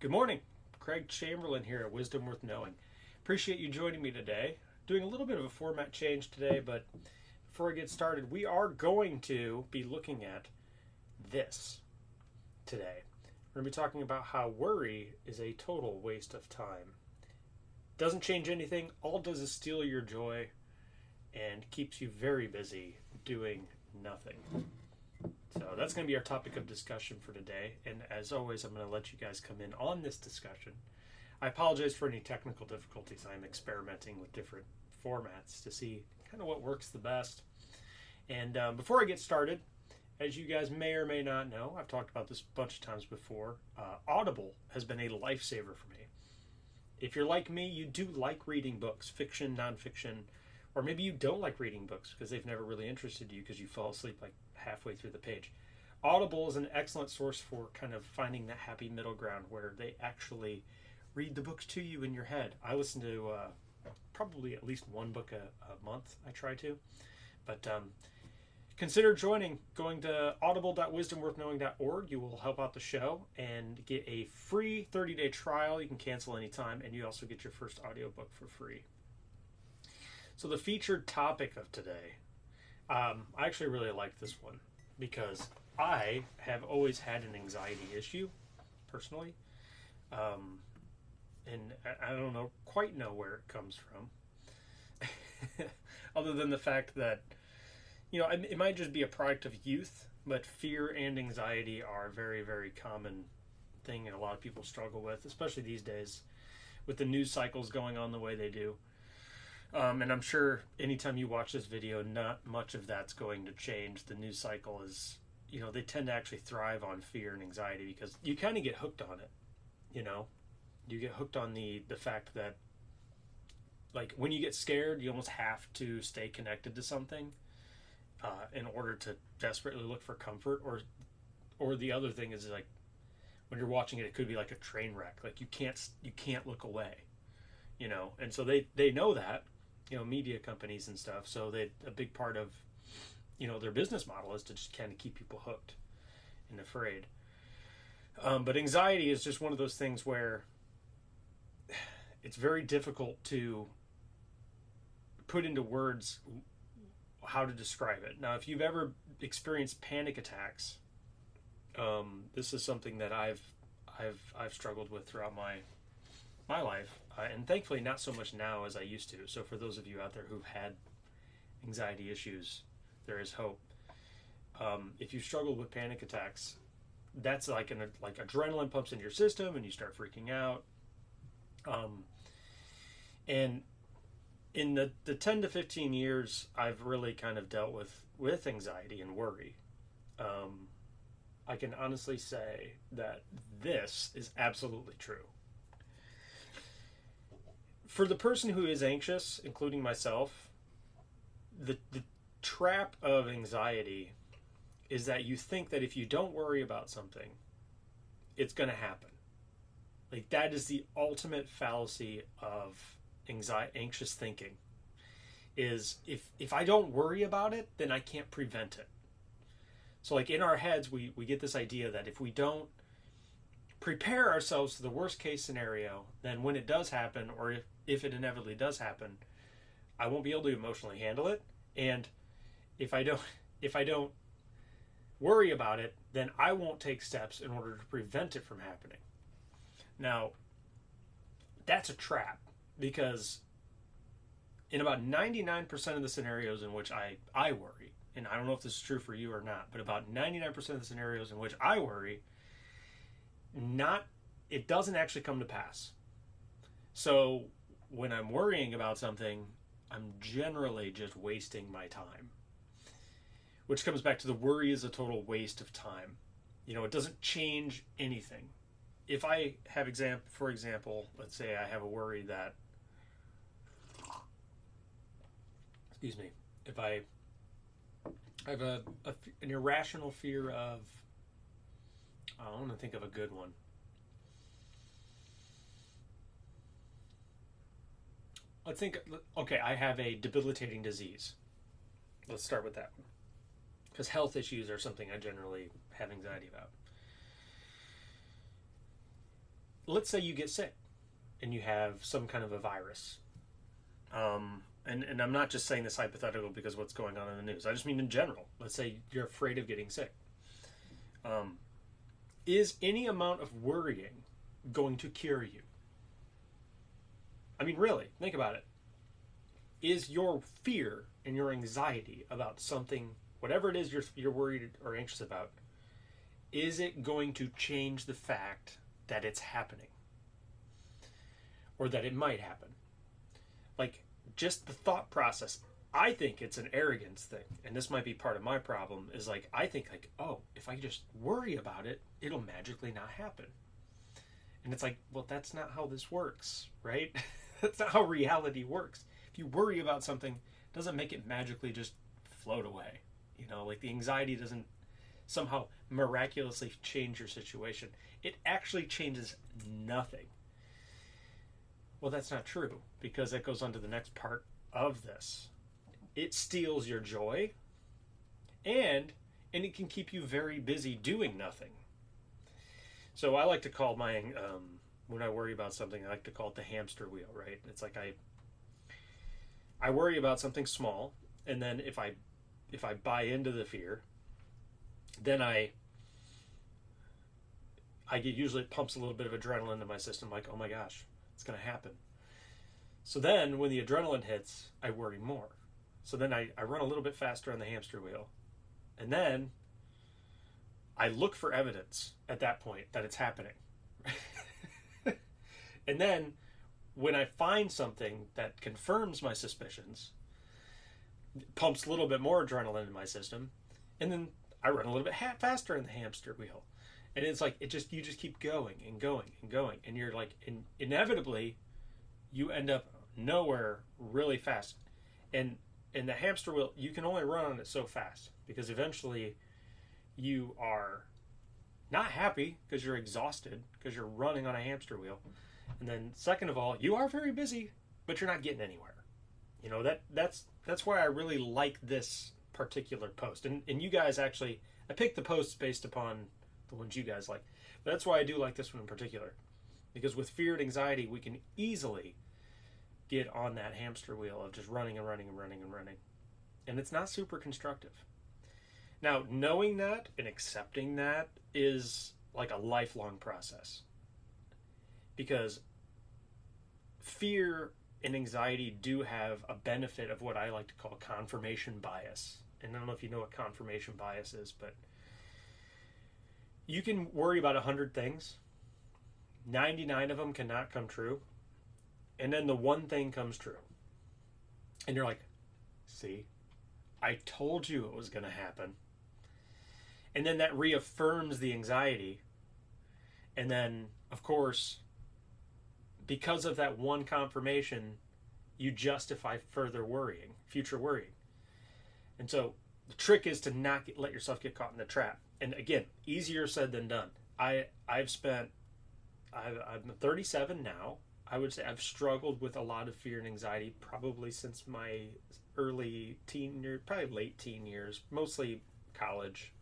Good morning. Craig Chamberlain here at Wisdom Worth Knowing. Appreciate you joining me today. Doing a little bit of a format change today, but before I get started, we are going to be looking at this today. We're going to be talking about how worry is a total waste of time. Doesn't change anything, all it does is steal your joy and keeps you very busy doing nothing. So that's going to be our topic of discussion for today. And as always, I'm going to let you guys come in on this discussion. I apologize for any technical difficulties. I'm experimenting with different formats to see kind of what works the best. And before I get started, as you guys may or may not know, I've talked about this a bunch of times before, Audible has been a lifesaver for me. If you're like me, you do like reading books, fiction, nonfiction, or maybe you don't like reading books because they've never really interested you because you fall asleep like halfway through the page. Audible is an excellent source for kind of finding that happy middle ground where they actually read the books to you in your head. I listen to probably at least one book a month. I try to. But consider going to audible.wisdomworthknowing.org. You will help out the show and get a free 30-day trial. You can cancel anytime, and you also get your first audiobook for free. So the featured topic of today, I actually really like this one because I have always had an anxiety issue, personally, and I don't quite know where it comes from, other than the fact that, it might just be a product of youth, but fear and anxiety are a very, very common thing and a lot of people struggle with, especially these days with the news cycles going on the way they do. And I'm sure anytime you watch this video, not much of that's going to change. The news cycle is, they tend to actually thrive on fear and anxiety because you kind of get hooked on it, You get hooked on the fact that, like, when you get scared, you almost have to stay connected to something in order to desperately look for comfort. Or the other thing is, like, when you're watching it, it could be like a train wreck. Like, you can't look away, And so they know that. Media companies and stuff. So a big part of, their business model is to just kind of keep people hooked and afraid. But anxiety is just one of those things where it's very difficult to put into words how to describe it. Now, if you've ever experienced panic attacks, this is something that I've struggled with throughout my life. And thankfully not so much now as I used to. So for those of you out there who've had anxiety issues, there is hope. If you struggle with panic attacks, that's like adrenaline pumps in your system and you start freaking out. And in the 10 to 15 years I've really kind of dealt with anxiety and worry, I can honestly say that this is absolutely true. For the person who is anxious, including myself, the trap of anxiety is that you think that if you don't worry about something, it's going to happen. Like, that is the ultimate fallacy of anxious thinking, is if I don't worry about it, then I can't prevent it. So, like, in our heads, we get this idea that if we don't prepare ourselves for the worst case scenario, then when it does happen, or if it inevitably does happen, I won't be able to emotionally handle it. And if I don't worry about it, then I won't take steps in order to prevent it from happening. Now, that's a trap, because in about 99% of the scenarios in which I worry, and I don't know if this is true for you or not, but about 99% of the scenarios in which I worry, it doesn't actually come to pass. So when I'm worrying about something, I'm generally just wasting my time, which comes back to the worry is a total waste of time. It doesn't change anything. If I have for example, let's say I have a worry that, if I have an irrational fear of, I want to think of a good one. Let's think, okay, I have a debilitating disease. Let's start with that one. Because health issues are something I generally have anxiety about. let's say you get sick and you have some kind of a virus. And I'm not just saying this hypothetical because of what's going on in the news. I just mean in general. Let's say you're afraid of getting sick. Is any amount of worrying going to cure you? I mean, really, think about it. Is your fear and your anxiety about something, whatever it is you're worried or anxious about, is it going to change the fact that it's happening? Or that it might happen? Like, just the thought process. I think it's an arrogance thing, and this might be part of my problem, is like, I think like, oh, if I just worry about it, it'll magically not happen. And it's like, well, that's not how this works, right? That's not how reality works. If you worry about something, it doesn't make it magically just float away. You know, like the anxiety doesn't somehow miraculously change your situation. It actually changes nothing. Well, that's not true, because that goes on to the next part of this. It steals your joy, and it can keep you very busy doing nothing. So I like to call my, when I worry about something, I like to call it the hamster wheel, right? It's like I worry about something small, and then if I buy into the fear, then I get, usually it pumps a little bit of adrenaline into my system, like, oh my gosh, it's going to happen. So then when the adrenaline hits, I worry more. So then I run a little bit faster on the hamster wheel. And then I look for evidence at that point that it's happening. And then when I find something that confirms my suspicions, it pumps a little bit more adrenaline in my system, and then I run a little bit faster in the hamster wheel. And it's like, you just keep going and going and going. And you're like, inevitably, you end up nowhere really fast. And in the hamster wheel, you can only run on it so fast, because eventually you are not happy because you're exhausted because you're running on a hamster wheel. And then second of all, you are very busy, but you're not getting anywhere. You know, that's why I really like this particular post. And you guys actually, I picked the posts based upon the ones you guys like. But that's why I do like this one in particular. Because with fear and anxiety, we can easily get on that hamster wheel of just running and running and running and running. And it's not super constructive. Now, knowing that and accepting that is like a lifelong process. Because fear and anxiety do have a benefit of what I like to call confirmation bias. And I don't know if you know what confirmation bias is, but you can worry about 100 things. 99 of them cannot come true. And then the one thing comes true. And you're like, see, I told you it was going to happen. And then that reaffirms the anxiety. And then, of course, because of that one confirmation, you justify further worrying, future worrying. And so the trick is to not let yourself get caught in the trap. And again, easier said than done. I'm 37 now. I would say I've struggled with a lot of fear and anxiety probably since my early teen years, probably late teen years. Mostly college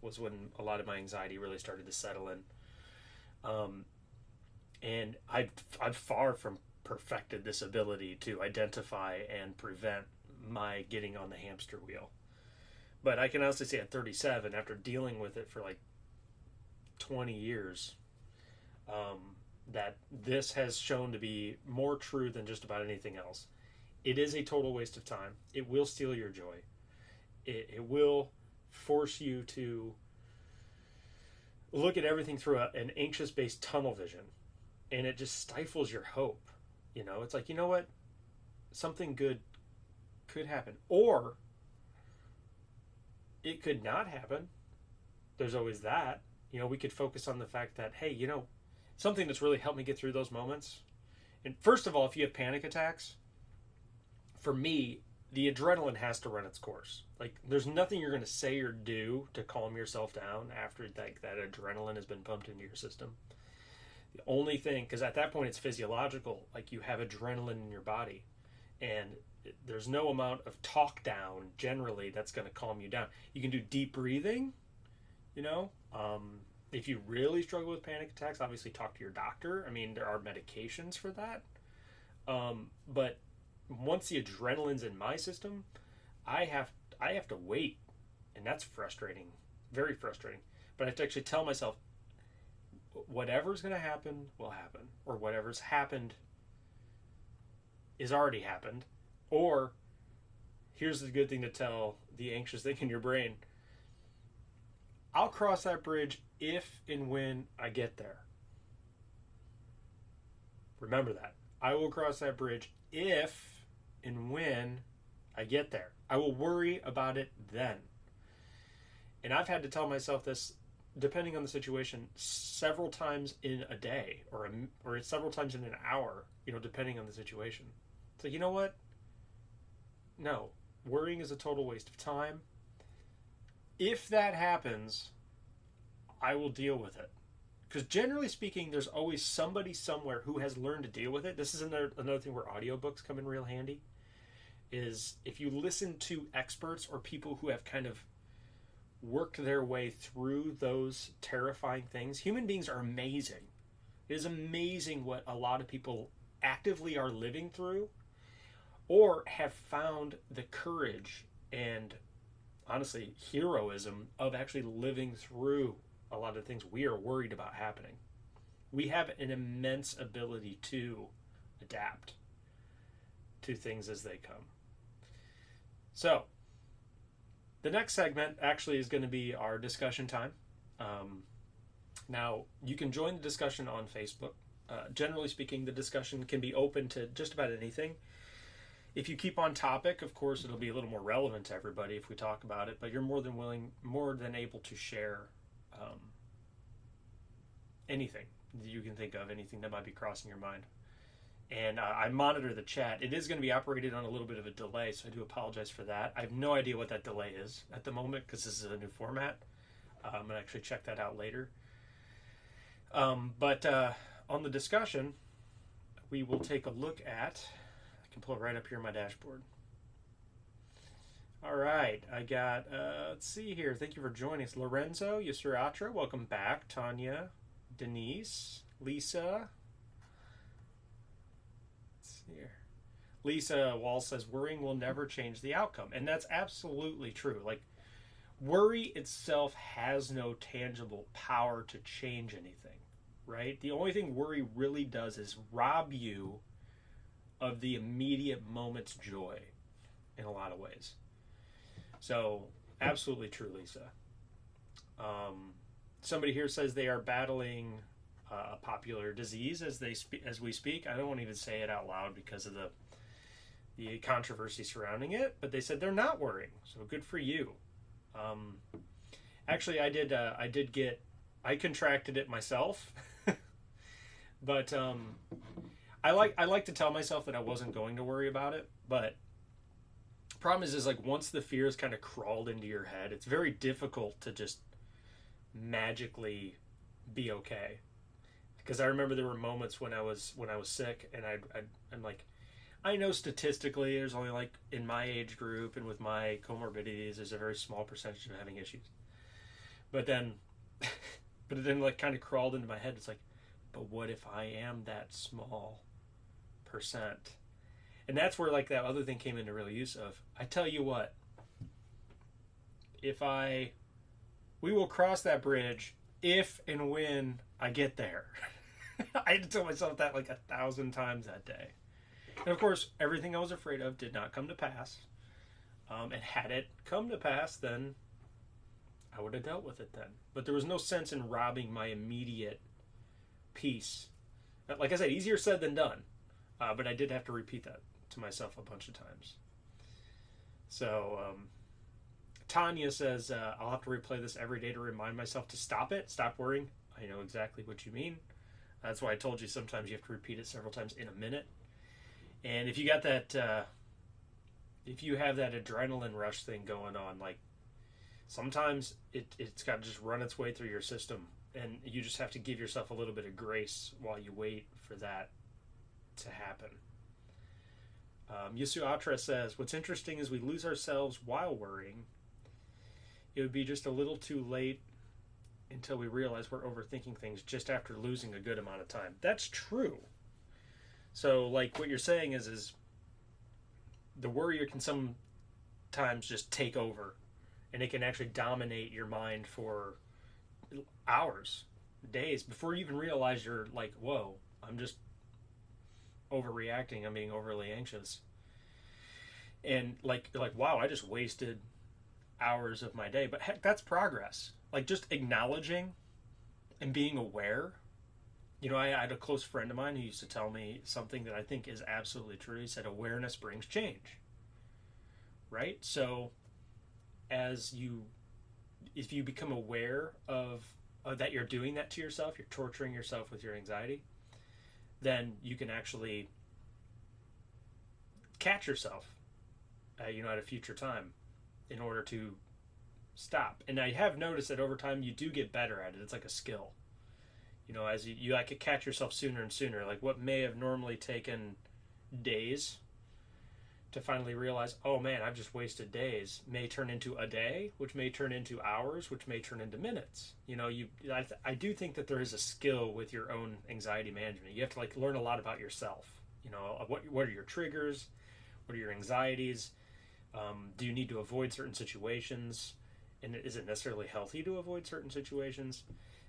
was when a lot of my anxiety really started to settle in. And I've far from perfected this ability to identify and prevent my getting on the hamster wheel. But I can honestly say at 37, after dealing with it for like 20 years, that this has shown to be more true than just about anything else. It is a total waste of time. It will steal your joy. It will force you to look at everything through an anxious-based tunnel vision. And it just stifles your hope. You know, it's like, you know what? Something good could happen. Or it could not happen. There's always that. You know, we could focus on the fact that, hey, you know, something that's really helped me get through those moments. And first of all, if you have panic attacks, for me, the adrenaline has to run its course. Like, there's nothing you're going to say or do to calm yourself down after that adrenaline has been pumped into your system. The only thing, because at that point it's physiological, like you have adrenaline in your body, and there's no amount of talk down generally that's going to calm you down. You can do deep breathing, you know, If you really struggle with panic attacks, obviously talk to your doctor. I mean, there are medications for that. But once the adrenaline's in my system, I have to wait, and that's frustrating, very frustrating. But I have to actually tell myself, whatever's going to happen will happen, or whatever's happened is already happened, or here's the good thing to tell the anxious thing in your brain: I'll cross that bridge if and when I get there. Remember that. I will cross that bridge if and when I get there. I will worry about it then. And I've had to tell myself this, depending on the situation, several times in a day, or several times in an hour, depending on the situation. So you know what? No, worrying is a total waste of time. If that happens, I will deal with it. Because generally speaking, there's always somebody somewhere who has learned to deal with it. This is another thing where audiobooks come in real handy, is if you listen to experts or people who have kind of worked their way through those terrifying things. Human beings are amazing. It is amazing what a lot of people actively are living through, or have found the courage and, honestly, heroism of actually living through a lot of things we are worried about happening. We have an immense ability to adapt to things as they come. So, the next segment actually is going to be our discussion time. Now, you can join the discussion on Facebook. Generally speaking, the discussion can be open to just about anything. If you keep on topic, of course, it'll be a little more relevant to everybody if we talk about it, but you're more than able to share anything that you can think of, anything that might be crossing your mind. And I monitor the chat. It is going to be operated on a little bit of a delay, so I do apologize for that. I have no idea what that delay is at the moment because this is a new format. I'm going to actually check that out later. But on the discussion, we will take a look at... I can pull it right up here on my dashboard. All right, I got... let's see here. Thank you for joining us. Lorenzo, Yusratra, welcome back. Tanya, Denise, Lisa... here. Lisa Wall says worrying will never change the outcome, and that's absolutely true. Like, worry itself has no tangible power to change anything, right? The only thing worry really does is rob you of the immediate moment's joy in a lot of ways. So, absolutely true, Lisa. Somebody here says they are battling a popular disease as we speak. I don't want to even say it out loud because of the controversy surrounding it, but they said they're not worrying. So good for you. Actually, I contracted it myself, but I like to tell myself that I wasn't going to worry about it. But the problem is like once the fears kind of crawled into your head, it's very difficult to just magically be okay. Because I remember there were moments when I was sick, and I'm like, I know statistically there's only like in my age group and with my comorbidities there's a very small percentage of having issues. But then like kind of crawled into my head. It's like, but what if I am that small percent? And that's where like that other thing came into real use of. I tell you what, we will cross that bridge if and when I get there. I had to tell myself that like 1,000 times that day. And of course, everything I was afraid of did not come to pass. And had it come to pass, then I would have dealt with it then. But there was no sense in robbing my immediate peace. Like I said, easier said than done. But I did have to repeat that to myself a bunch of times. So, Tanya says, I'll have to replay this every day to remind myself to stop worrying. I know exactly what you mean. That's why I told you sometimes you have to repeat it several times in a minute. And if you got that, if you have that adrenaline rush thing going on, like sometimes it's got to just run its way through your system, and you just have to give yourself a little bit of grace while you wait for that to happen. Yasu Atra says, what's interesting is we lose ourselves while worrying. It would be just a little too late until we realize we're overthinking things just after losing a good amount of time. That's true. So, like what you're saying is the worrier can sometimes just take over, and it can actually dominate your mind for hours, days, before you even realize you're like, whoa, I'm just overreacting. I'm being overly anxious. And like wow, I just wasted hours of my day. But heck, that's progress. Like just acknowledging and being aware. You know, I had a close friend of mine who used to tell me something that I think is absolutely true. He said, awareness brings change. Right? So, if you become aware of that you're doing that to yourself, you're torturing yourself with your anxiety, then you can actually catch yourself, at a future time in order to stop. And I have noticed that over time you do get better at it. It's like a skill. As you like catch yourself sooner and sooner. Like what may have normally taken days to finally realize, oh man, I've just wasted days, may turn into a day, which may turn into hours, which may turn into minutes. I do think that there is a skill with your own anxiety management. You have to learn a lot about yourself. What are your triggers? What are your anxieties? Do you need to avoid certain situations? And is it necessarily healthy to avoid certain situations?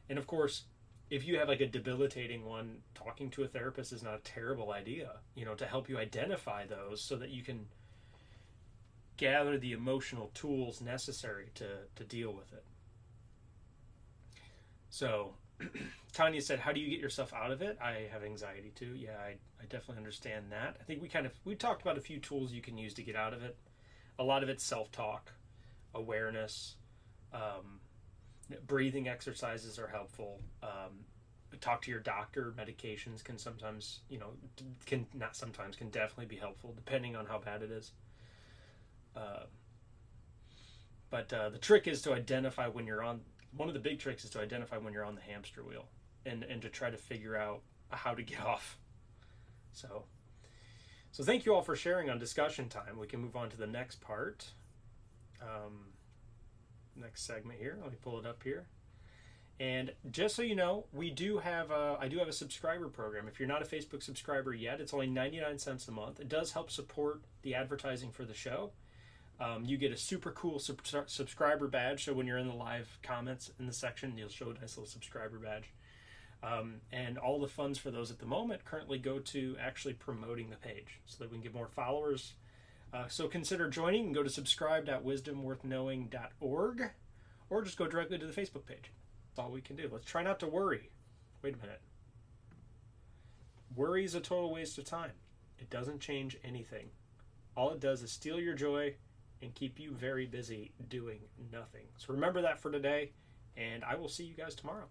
And of course, if you have a debilitating one, talking to a therapist is not a terrible idea, to help you identify those so that you can gather the emotional tools necessary to deal with it. So, Tanya said, how do you get yourself out of it? I have anxiety too. Yeah, I definitely understand that. I think we talked about a few tools you can use to get out of it. A lot of it's self-talk, awareness, breathing exercises are helpful. Talk to your doctor. Medications can sometimes, can definitely be helpful depending on how bad it is. But the trick is to identify when you're on. One of the big tricks is to identify when you're on the hamster wheel, and to try to figure out how to get off. So thank you all for sharing on discussion time. We can move on to the next part. Next segment here. Let me pull it up here. And just so you know, I do have a subscriber program. If you're not a Facebook subscriber yet, it's only 99 cents a month. It does help support the advertising for the show. You get a super cool subscriber badge. So when you're in the live comments in the section, you'll show a nice little subscriber badge. And all the funds for those at the moment currently go to actually promoting the page so that we can get more followers. So consider joining and go to subscribe.wisdomworthknowing.org or just go directly to the Facebook page. That's all we can do. Let's try not to worry. Wait a minute. Worry is a total waste of time. It doesn't change anything. All it does is steal your joy and keep you very busy doing nothing. So remember that for today, and I will see you guys tomorrow.